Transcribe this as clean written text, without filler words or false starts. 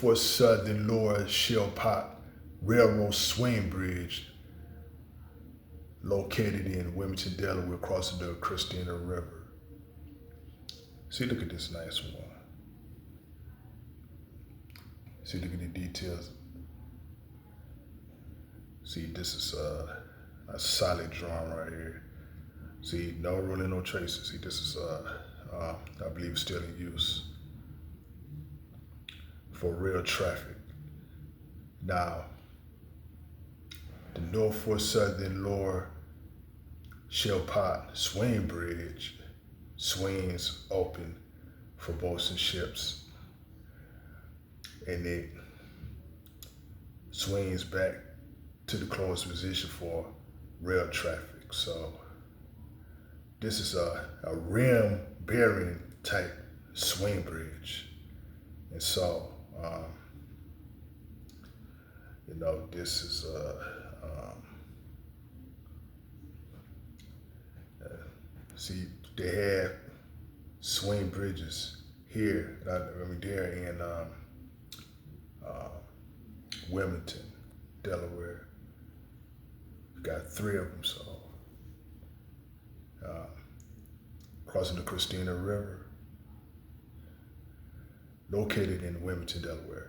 Norfolk Southern Lower Shellpot Railroad swing bridge located in Wilmington, Delaware, crossing the Christina River. See, look at this nice one. See, look at the details. See, this is a solid drawing right here. See, no rolling, no traces. See, this is, I believe, still in use for rail traffic. Now, the Norfolk Southern Lower Shellpot swing bridge swings open for boats and ships, and it swings back to the closed position for rail traffic. So this is a rim bearing type swing bridge. And so, this is see, they have swing bridges here. They're in Wilmington, Delaware. We've got 3 of them. So crossing the Christina River, located in Wilmington, Delaware.